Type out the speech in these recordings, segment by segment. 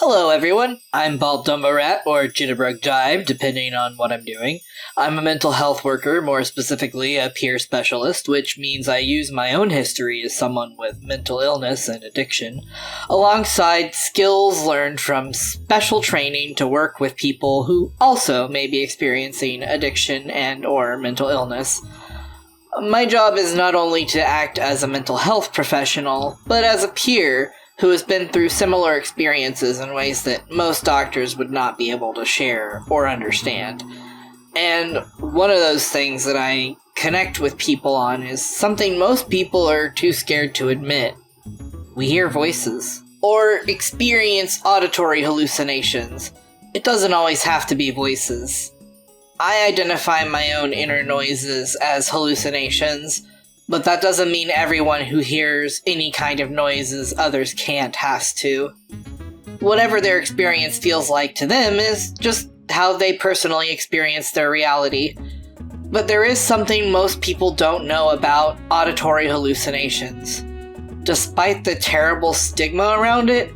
Hello everyone, I'm Bald Dumbo Rat, or Jitterbug Jive, depending on what I'm doing. I'm a mental health worker, more specifically a peer specialist, which means I use my own history as someone with mental illness and addiction, alongside skills learned from special training to work with people who also may be experiencing addiction and or mental illness. My job is not only to act as a mental health professional, but as a peer who has been through similar experiences in ways that most doctors would not be able to share or understand. And one of those things that I connect with people on is something most people are too scared to admit. We hear voices, or experience auditory hallucinations. It doesn't always have to be voices. I identify my own inner noises as hallucinations, but that doesn't mean everyone who hears any kind of noises others can't has to. Whatever their experience feels like to them is just how they personally experience their reality. But there is something most people don't know about auditory hallucinations. Despite the terrible stigma around it,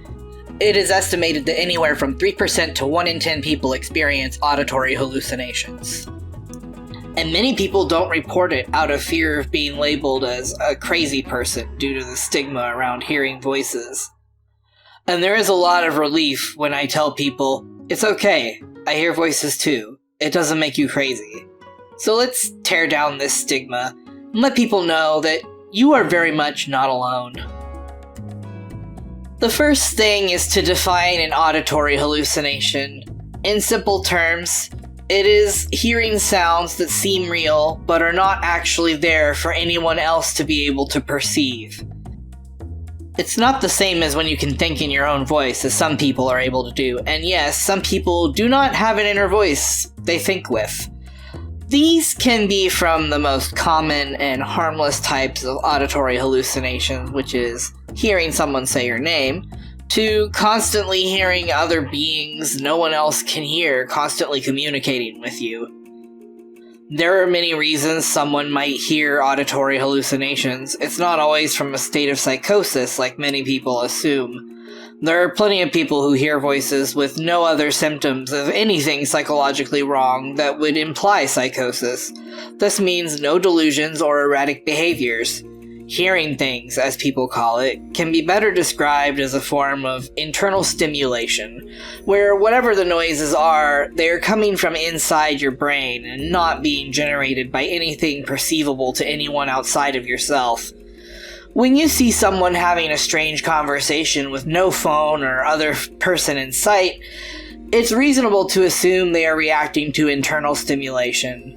it is estimated that anywhere from 3% to 1 in 10 people experience auditory hallucinations. And many people don't report it out of fear of being labeled as a crazy person due to the stigma around hearing voices. And there is a lot of relief when I tell people, it's okay, I hear voices too. It doesn't make you crazy. So let's tear down this stigma and let people know that you are very much not alone. The first thing is to define an auditory hallucination. In simple terms, it is hearing sounds that seem real, but are not actually there for anyone else to be able to perceive. It's not the same as when you can think in your own voice, as some people are able to do, and yes, some people do not have an inner voice they think with. These can be from the most common and harmless types of auditory hallucinations, which is hearing someone say your name, to constantly hearing other beings no one else can hear constantly communicating with you. There are many reasons someone might hear auditory hallucinations. It's not always from a state of psychosis like many people assume. There are plenty of people who hear voices with no other symptoms of anything psychologically wrong that would imply psychosis. This means no delusions or erratic behaviors. Hearing things, as people call it, can be better described as a form of internal stimulation, where whatever the noises are, they are coming from inside your brain and not being generated by anything perceivable to anyone outside of yourself. When you see someone having a strange conversation with no phone or other person in sight, it's reasonable to assume they are reacting to internal stimulation.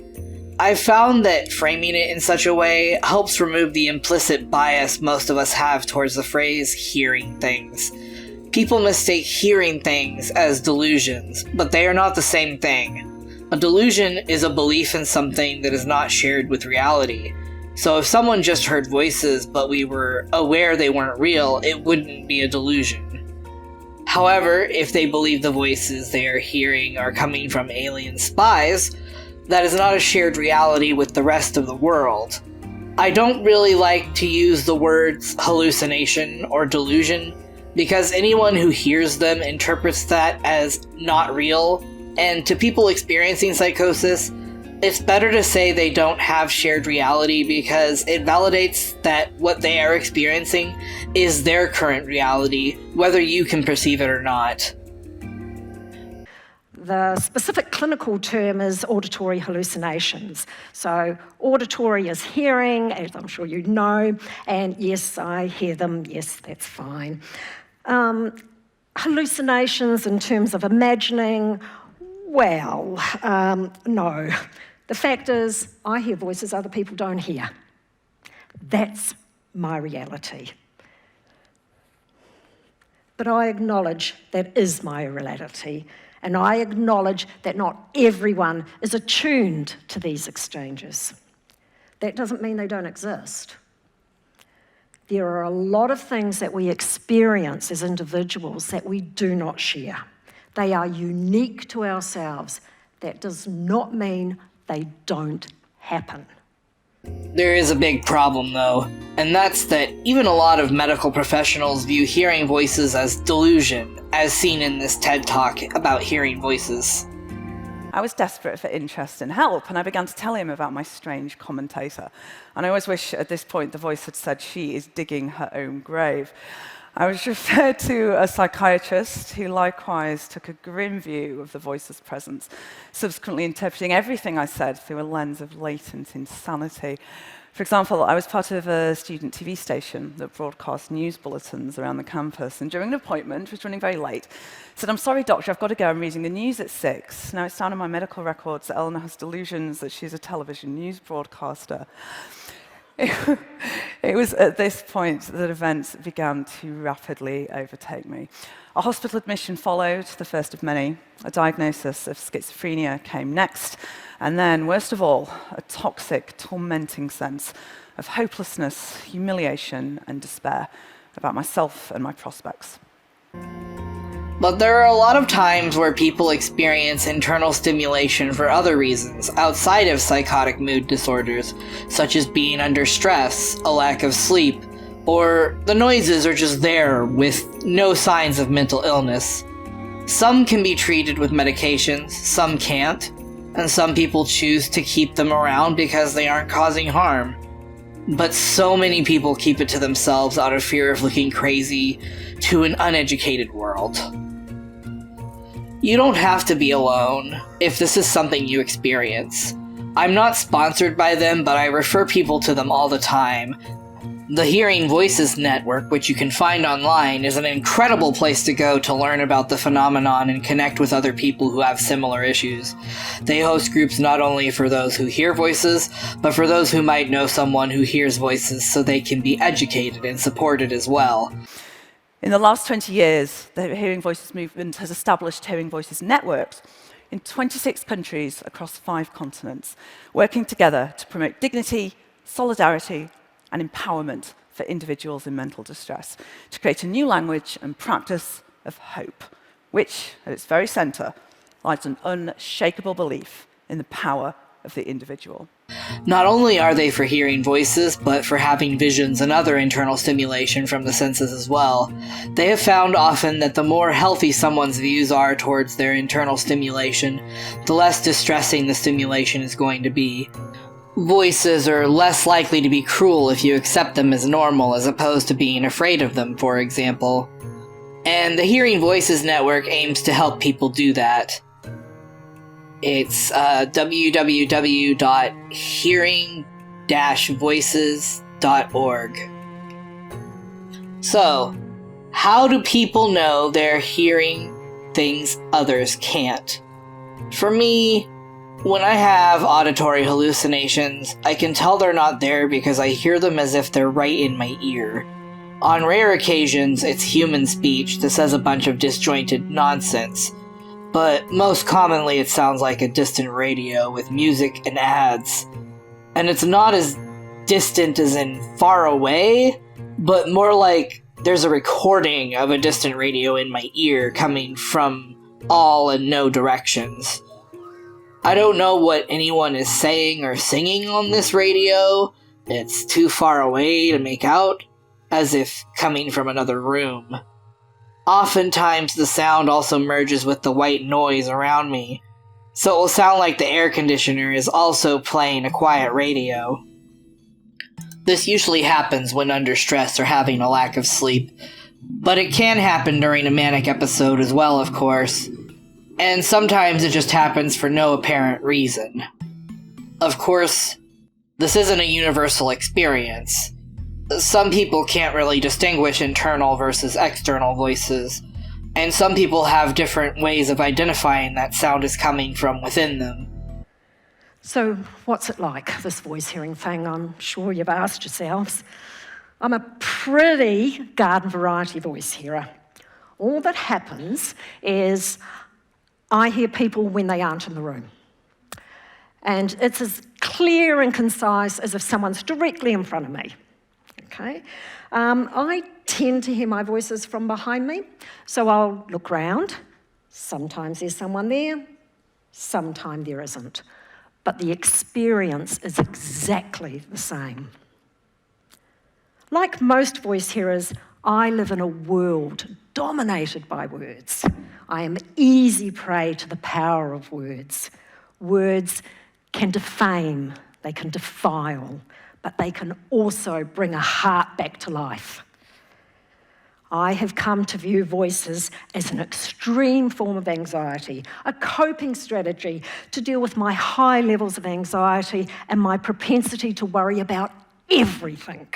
I've found that framing it in such a way helps remove the implicit bias most of us have towards the phrase hearing things. People mistake hearing things as delusions, but they are not the same thing. A delusion is a belief in something that is not shared with reality. So if someone just heard voices but we were aware they weren't real, it wouldn't be a delusion. However, if they believe the voices they are hearing are coming from alien spies, that is not a shared reality with the rest of the world. I don't really like to use the words hallucination or delusion because anyone who hears them interprets that as not real, and to people experiencing psychosis, it's better to say they don't have shared reality because it validates that what they are experiencing is their current reality, whether you can perceive it or not. The specific clinical term is auditory hallucinations. So auditory is hearing, as I'm sure you know, and yes, I hear them, yes, that's fine. Hallucinations in terms of imagining, well, no. The fact is, I hear voices other people don't hear. That's my reality. But I acknowledge that is my reality. And I acknowledge that not everyone is attuned to these exchanges. That doesn't mean they don't exist. There are a lot of things that we experience as individuals that we do not share. They are unique to ourselves. That does not mean they don't happen. There is a big problem, though, and that's that even a lot of medical professionals view hearing voices as delusion, as seen in this TED Talk about hearing voices. I was desperate for interest and help, and I began to tell him about my strange commentator. And I always wish at this point the voice had said, "She is digging her own grave." I was referred to a psychiatrist who likewise took a grim view of the voice's presence, subsequently interpreting everything I said through a lens of latent insanity. For example, I was part of a student TV station that broadcast news bulletins around the campus, and during an appointment, which was running very late, said, "I'm sorry, doctor, I've got to go, I'm reading the news at 6. Now, it's down in my medical records that Eleanor has delusions that she's a television news broadcaster. It was at this point that events began to rapidly overtake me. A hospital admission followed, the first of many. A diagnosis of schizophrenia came next. And then, worst of all, a toxic, tormenting sense of hopelessness, humiliation, and despair about myself and my prospects. But there are a lot of times where people experience internal stimulation for other reasons outside of psychotic mood disorders, such as being under stress, a lack of sleep, or the noises are just there with no signs of mental illness. Some can be treated with medications, some can't, and some people choose to keep them around because they aren't causing harm. But so many people keep it to themselves out of fear of looking crazy to an uneducated world. You don't have to be alone if this is something you experience. I'm not sponsored by them, but I refer people to them all the time. The Hearing Voices Network, which you can find online, is an incredible place to go to learn about the phenomenon and connect with other people who have similar issues. They host groups not only for those who hear voices, but for those who might know someone who hears voices so they can be educated and supported as well. In the last 20 years, the Hearing Voices movement has established Hearing Voices networks in 26 countries across 5 continents, working together to promote dignity, solidarity, and empowerment for individuals in mental distress, to create a new language and practice of hope, which, at its very center, lies an unshakable belief in the power of the individual. Not only are they for hearing voices, but for having visions and other internal stimulation from the senses as well. They have found often that the more healthy someone's views are towards their internal stimulation, the less distressing the stimulation is going to be. Voices are less likely to be cruel if you accept them as normal as opposed to being afraid of them, for example. And the Hearing Voices Network aims to help people do that. It's www.hearing-voices.org. So, how do people know they're hearing things others can't? For me, when I have auditory hallucinations, I can tell they're not there because I hear them as if they're right in my ear. On rare occasions, it's human speech that says a bunch of disjointed nonsense, but most commonly it sounds like a distant radio with music and ads. And it's not as distant as in far away, but more like there's a recording of a distant radio in my ear coming from all and no directions. I don't know what anyone is saying or singing on this radio. It's too far away to make out, as if coming from another room. Oftentimes the sound also merges with the white noise around me, so it will sound like the air conditioner is also playing a quiet radio. This usually happens when under stress or having a lack of sleep, but it can happen during a manic episode as well, of course. And sometimes it just happens for no apparent reason. Of course, this isn't a universal experience. Some people can't really distinguish internal versus external voices, and some people have different ways of identifying that sound is coming from within them. So what's it like, this voice hearing thing? I'm sure you've asked yourselves. I'm a pretty garden variety voice hearer. All that happens is I hear people when they aren't in the room. And it's as clear and concise as if someone's directly in front of me. Okay? I tend to hear my voices from behind me, so I'll look round. Sometimes there's someone there, sometimes there isn't. but the experience is exactly the same. Like most voice hearers, I live in a world dominated by words. I am easy prey to the power of words. Words can defame, they can defile, but they can also bring a heart back to life. I have come to view voices as an extreme form of anxiety, a coping strategy to deal with my high levels of anxiety and my propensity to worry about everything.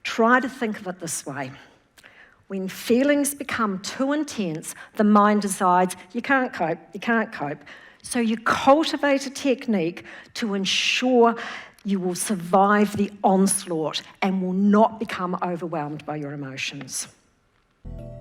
Try to think of it this way. When feelings become too intense, the mind decides, you can't cope. So you cultivate a technique to ensure you will survive the onslaught and will not become overwhelmed by your emotions.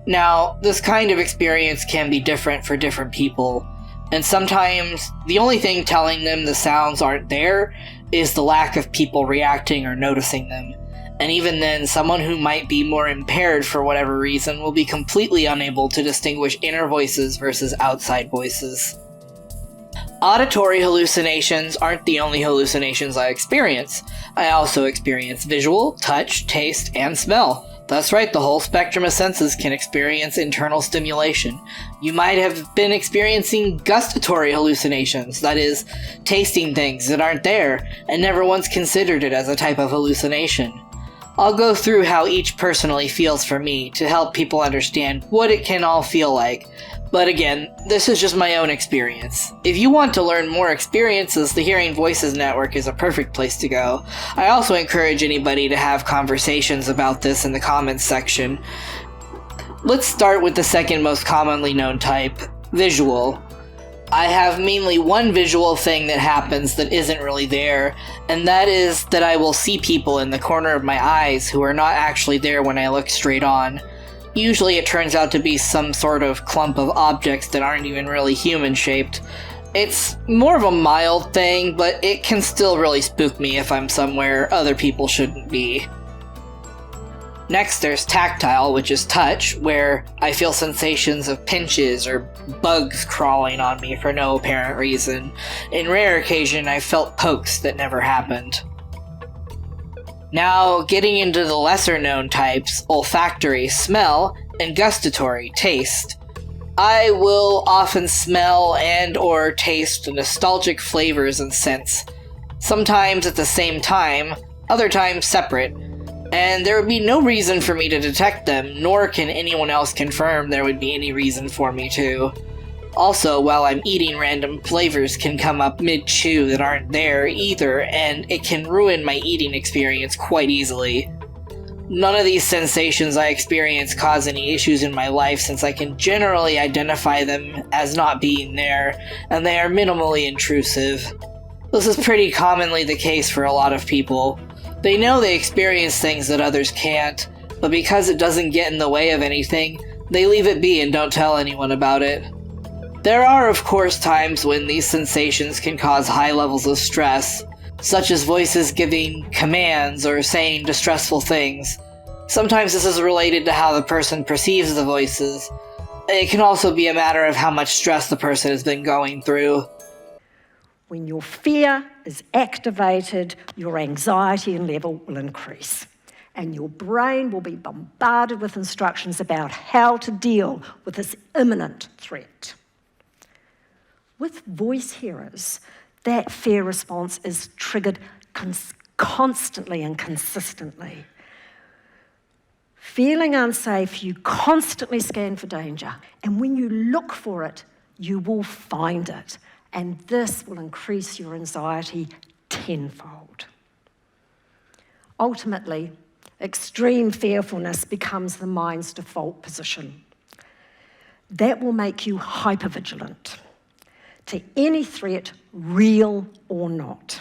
Now, this kind of experience can be different for different people, and sometimes the only thing telling them the sounds aren't there is the lack of people reacting or noticing them. And even then, someone who might be more impaired for whatever reason will be completely unable to distinguish inner voices versus outside voices. Auditory hallucinations aren't the only hallucinations I experience. I also experience visual, touch, taste, and smell. That's right, the whole spectrum of senses can experience internal stimulation. You might have been experiencing gustatory hallucinations, that is, tasting things that aren't there, and never once considered it as a type of hallucination. I'll go through how each personally feels for me to help people understand what it can all feel like. But again, this is just my own experience. If you want to learn more experiences, the Hearing Voices Network is a perfect place to go. I also encourage anybody to have conversations about this in the comments section. Let's start with the second most commonly known type, visual. I have mainly one visual thing that happens that isn't really there, and that is that I will see people in the corner of my eyes who are not actually there when I look straight on. Usually it turns out to be some sort of clump of objects that aren't even really human-shaped. It's more of a mild thing, but it can still really spook me if I'm somewhere other people shouldn't be. Next, there's tactile, which is touch, where I feel sensations of pinches or bugs crawling on me for no apparent reason. In rare occasion, I felt pokes that never happened. Now, getting into the lesser-known types, olfactory, smell, and gustatory, taste. I will often smell and or taste nostalgic flavors and scents, sometimes at the same time, other times separate, and there would be no reason for me to detect them, nor can anyone else confirm there would be any reason for me to. Also, while I'm eating, random flavors can come up mid-chew that aren't there either, and it can ruin my eating experience quite easily. None of these sensations I experience cause any issues in my life since I can generally identify them as not being there, and they are minimally intrusive. This is pretty commonly the case for a lot of people. They know they experience things that others can't, but because it doesn't get in the way of anything, they leave it be and don't tell anyone about it. There are, of course, times when these sensations can cause high levels of stress, such as voices giving commands or saying distressful things. Sometimes this is related to how the person perceives the voices. It can also be a matter of how much stress the person has been going through. When your fear is activated, your anxiety level will increase, and your brain will be bombarded with instructions about how to deal with this imminent threat. With voice hearers, that fear response is triggered constantly and consistently. Feeling unsafe, you constantly scan for danger, and when you look for it, you will find it, and this will increase your anxiety tenfold. Ultimately, extreme fearfulness becomes the mind's default position. That will make you hypervigilant to any threat, real or not.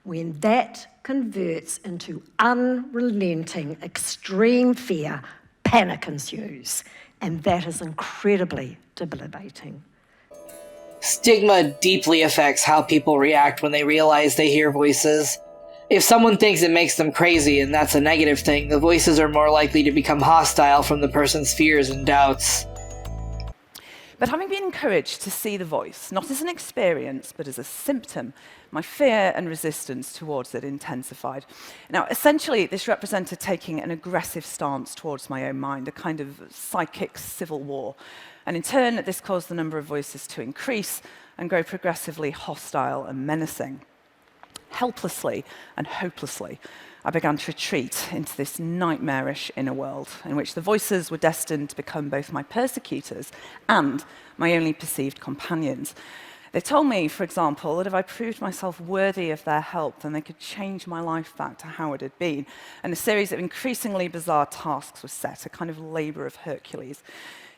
When that converts into unrelenting extreme fear, panic ensues, and that is incredibly debilitating. Stigma deeply affects how people react when they realize they hear voices. If someone thinks it makes them crazy and that's a negative thing, the voices are more likely to become hostile from the person's fears and doubts. But having been encouraged to see the voice, not as an experience, but as a symptom, my fear and resistance towards it intensified. Now, essentially, this represented taking an aggressive stance towards my own mind, a kind of psychic civil war. And in turn, this caused the number of voices to increase and grow progressively hostile and menacing. Helplessly and hopelessly, I began to retreat into this nightmarish inner world in which the voices were destined to become both my persecutors and my only perceived companions. They told me, for example, that if I proved myself worthy of their help, then they could change my life back to how it had been. And a series of increasingly bizarre tasks was set, a kind of labor of Hercules.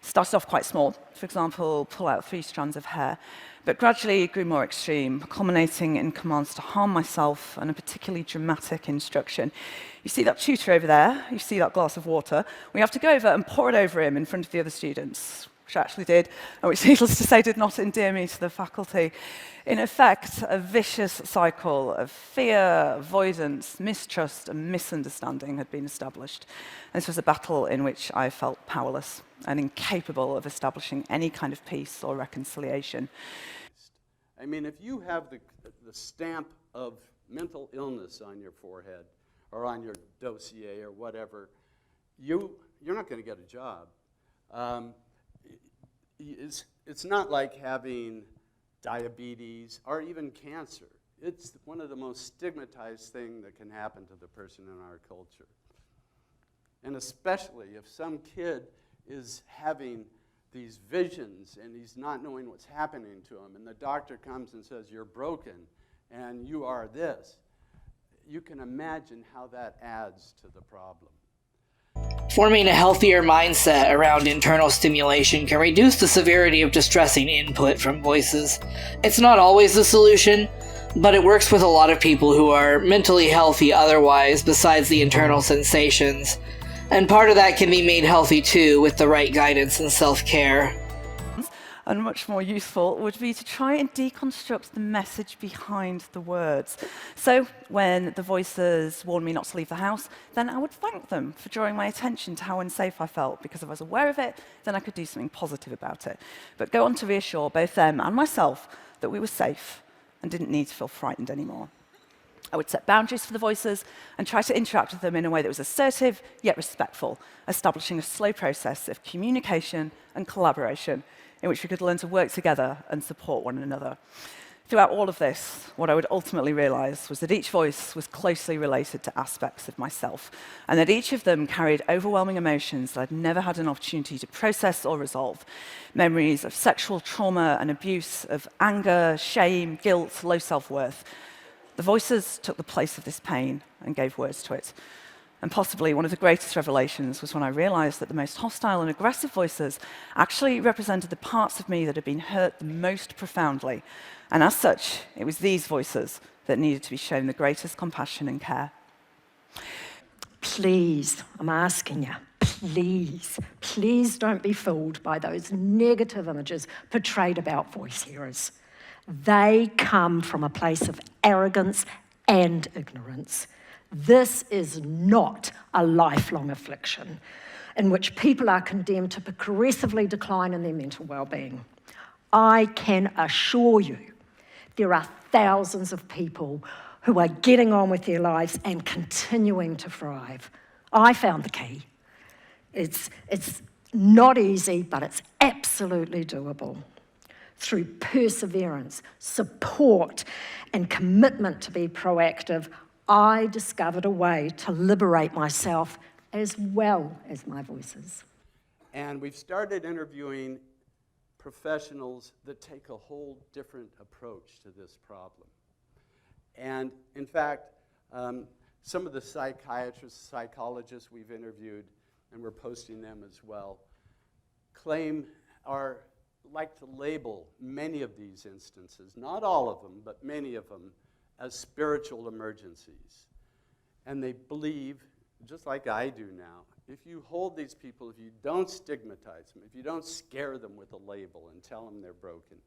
It started off quite small, for example, pull out 3 strands of hair, but gradually it grew more extreme, culminating in commands to harm myself and a particularly dramatic instruction. You see that tutor over there? You see that glass of water? We have to go over and pour it over him in front of the other students, which I actually did, and which, needless to say, did not endear me to the faculty. In effect, a vicious cycle of fear, avoidance, mistrust, and misunderstanding had been established. This was a battle in which I felt powerless and incapable of establishing any kind of peace or reconciliation. I mean, if you have the stamp of mental illness on your forehead or on your dossier or whatever, you're not going to get a job. It's not like having diabetes or even cancer. It's one of the most stigmatized things that can happen to the person in our culture. And especially if some kid is having these visions and he's not knowing what's happening to him, and the doctor comes and says, "You're broken and you are this," you can imagine how that adds to the problem. Forming a healthier mindset around internal stimulation can reduce the severity of distressing input from voices. It's not always the solution, but it works with a lot of people who are mentally healthy otherwise, besides the internal sensations. And part of that can be made healthy too with the right guidance and self-care. And much more useful would be to try and deconstruct the message behind the words. So when the voices warned me not to leave the house, then I would thank them for drawing my attention to how unsafe I felt, because if I was aware of it, then I could do something positive about it. But go on to reassure both them and myself that we were safe and didn't need to feel frightened anymore. I would set boundaries for the voices and try to interact with them in a way that was assertive yet respectful, establishing a slow process of communication and collaboration in which we could learn to work together and support one another. Throughout all of this, what I would ultimately realize was that each voice was closely related to aspects of myself, and that each of them carried overwhelming emotions that I'd never had an opportunity to process or resolve. Memories of sexual trauma and abuse, of anger, shame, guilt, low self-worth. The voices took the place of this pain and gave words to it. And possibly one of the greatest revelations was when I realized that the most hostile and aggressive voices actually represented the parts of me that had been hurt the most profoundly. And as such, it was these voices that needed to be shown the greatest compassion and care. Please, I'm asking you, please don't be fooled by those negative images portrayed about voice hearers. They come from a place of arrogance and ignorance. This is not a lifelong affliction in which people are condemned to progressively decline in their mental well-being. I can assure you there are thousands of people who are getting on with their lives and continuing to thrive. I found the key. It's not easy, but it's absolutely doable. Through perseverance, support, and commitment to be proactive, I discovered a way to liberate myself as well as my voices. And we've started interviewing professionals that take a whole different approach to this problem. And in fact, some of the psychiatrists, psychologists we've interviewed, and we're posting them as well, claim or like to label many of these instances, not all of them, but many of them, as spiritual emergencies. And they believe, just like I do now, if you hold these people, if you don't stigmatize them, if you don't scare them with a label and tell them they're broken,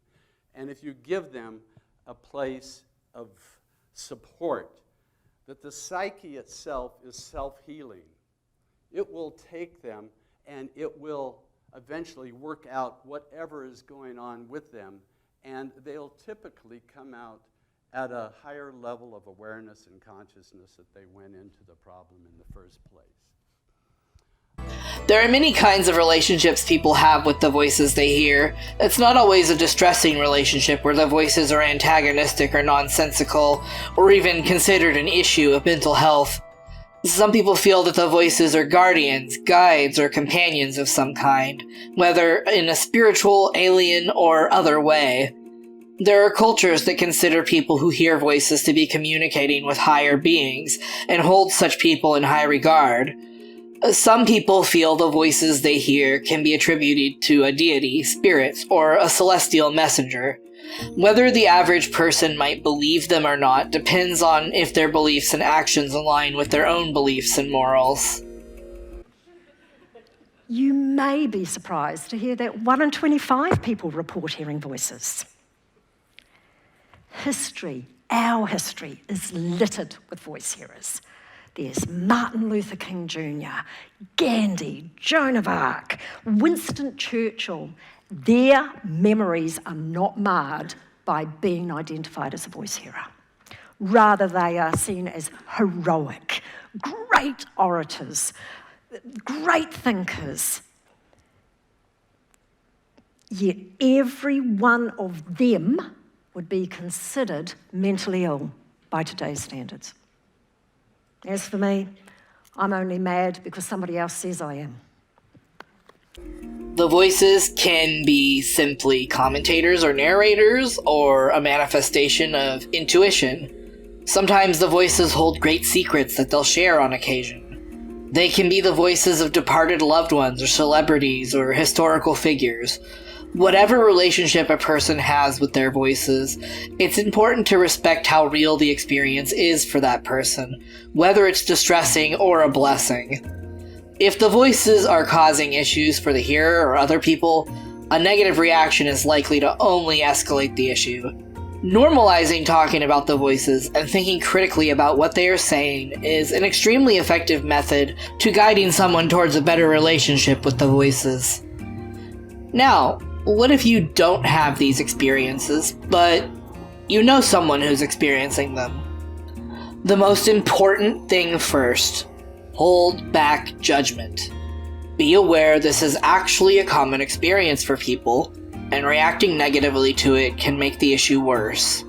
and if you give them a place of support, that the psyche itself is self-healing. It will take them and it will eventually work out whatever is going on with them, and they'll typically come out at a higher level of awareness and consciousness that they went into the problem in the first place. There are many kinds of relationships people have with the voices they hear. It's not always a distressing relationship where the voices are antagonistic or nonsensical, or even considered an issue of mental health. Some people feel that the voices are guardians, guides, or companions of some kind, whether in a spiritual, alien, or other way. There are cultures that consider people who hear voices to be communicating with higher beings, and hold such people in high regard. Some people feel the voices they hear can be attributed to a deity, spirits, or a celestial messenger. Whether the average person might believe them or not depends on if their beliefs and actions align with their own beliefs and morals. You may be surprised to hear that 1 in 25 people report hearing voices. History, our history, is littered with voice hearers. There's Martin Luther King Jr., Gandhi, Joan of Arc, Winston Churchill. Their memories are not marred by being identified as a voice hearer. Rather, they are seen as heroic, great orators, great thinkers. Yet every one of them would be considered mentally ill by today's standards. As for me, I'm only mad because somebody else says I am. The voices can be simply commentators or narrators, or a manifestation of intuition. Sometimes the voices hold great secrets that they'll share on occasion. They can be the voices of departed loved ones or celebrities or historical figures. Whatever relationship a person has with their voices, it's important to respect how real the experience is for that person, whether it's distressing or a blessing. If the voices are causing issues for the hearer or other people, a negative reaction is likely to only escalate the issue. Normalizing talking about the voices and thinking critically about what they are saying is an extremely effective method to guiding someone towards a better relationship with the voices. Now, what if you don't have these experiences, but you know someone who's experiencing them? The most important thing first, hold back judgment. Be aware this is actually a common experience for people, and reacting negatively to it can make the issue worse.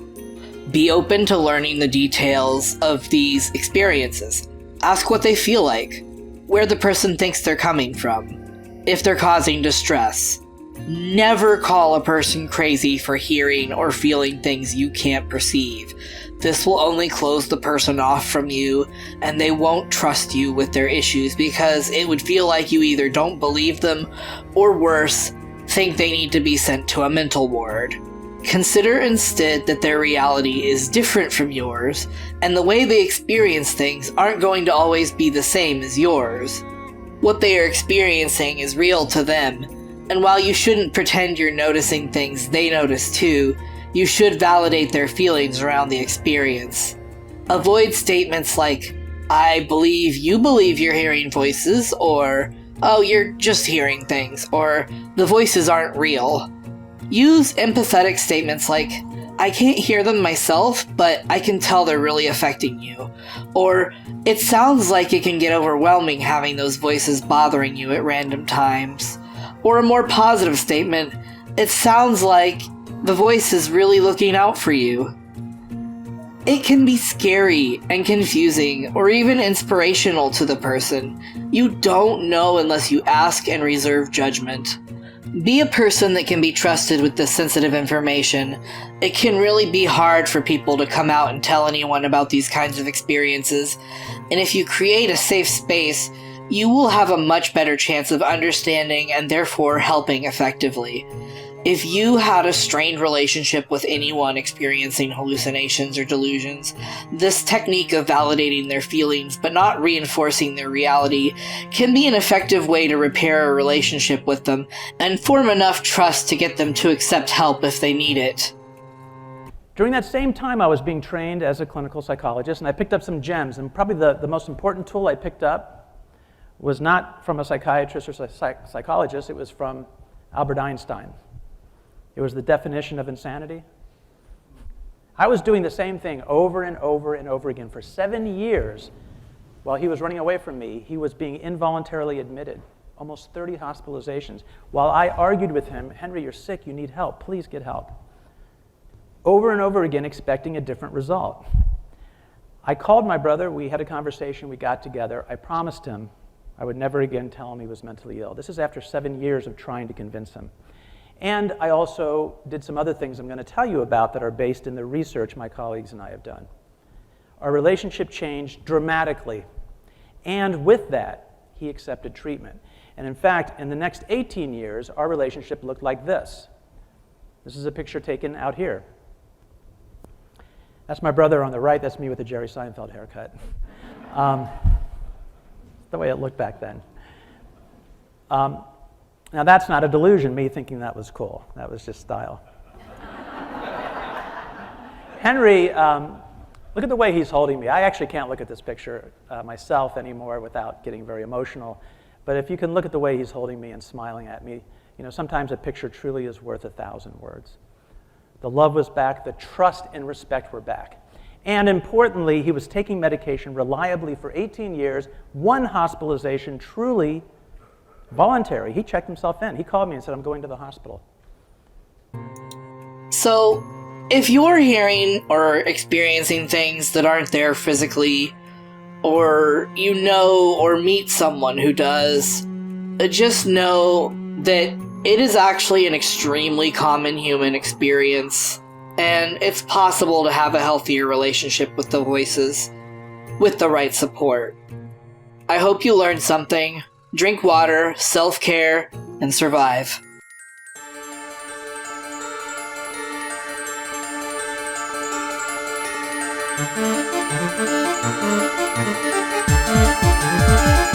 Be open to learning the details of these experiences. Ask what they feel like, where the person thinks they're coming from, if they're causing distress. Never call a person crazy for hearing or feeling things you can't perceive. This will only close the person off from you, and they won't trust you with their issues because it would feel like you either don't believe them, or worse, think they need to be sent to a mental ward. Consider instead that their reality is different from yours, and the way they experience things aren't going to always be the same as yours. What they are experiencing is real to them, and while you shouldn't pretend you're noticing things they notice too, you should validate their feelings around the experience. Avoid statements like, "I believe you believe you're hearing voices," or, "Oh, you're just hearing things," or, "The voices aren't real." Use empathetic statements like, "I can't hear them myself, but I can tell they're really affecting you," or, "It sounds like it can get overwhelming having those voices bothering you at random times." Or a more positive statement, "It sounds like the voice is really looking out for you." It can be scary and confusing, or even inspirational to the person. You don't know unless you ask and reserve judgment. Be a person that can be trusted with this sensitive information. It can really be hard for people to come out and tell anyone about these kinds of experiences, and if you create a safe space, you will have a much better chance of understanding and therefore helping effectively. If you had a strained relationship with anyone experiencing hallucinations or delusions, this technique of validating their feelings but not reinforcing their reality can be an effective way to repair a relationship with them and form enough trust to get them to accept help if they need it. During that same time, I was being trained as a clinical psychologist, and I picked up some gems, and probably the most important tool I picked up was not from a psychiatrist or psychologist, it was from Albert Einstein. It was the definition of insanity. I was doing the same thing over and over and over again. For 7 years, while he was running away from me, he was being involuntarily admitted, almost 30 hospitalizations. While I argued with him, Henry, you're sick, you need help, please get help. Over and over again, expecting a different result. I called my brother, we had a conversation, we got together. I promised him I would never again tell him he was mentally ill. This is after 7 years of trying to convince him. And I also did some other things I'm going to tell you about that are based in the research my colleagues and I have done. Our relationship changed dramatically. And with that, he accepted treatment. And in fact, in the next 18 years, our relationship looked like this. This is a picture taken out here. That's my brother on the right. That's me with the Jerry Seinfeld haircut. The way it looked back then. Now that's not a delusion, me thinking that was cool. That was just style. Henry, look at the way he's holding me. I actually can't look at this picture myself anymore without getting very emotional. But if you can look at the way he's holding me and smiling at me, sometimes a picture truly is worth 1,000 words. The love was back, the trust and respect were back. And importantly, he was taking medication reliably for 18 years, 1 hospitalization, truly voluntary. He checked himself in. He called me and said, I'm going to the hospital. So, if you're hearing or experiencing things that aren't there physically, or you know or meet someone who does, just know that it is actually an extremely common human experience, and it's possible to have a healthier relationship with the voices with the right support. I hope you learned something. Drink water, self-care, and survive. Thank you.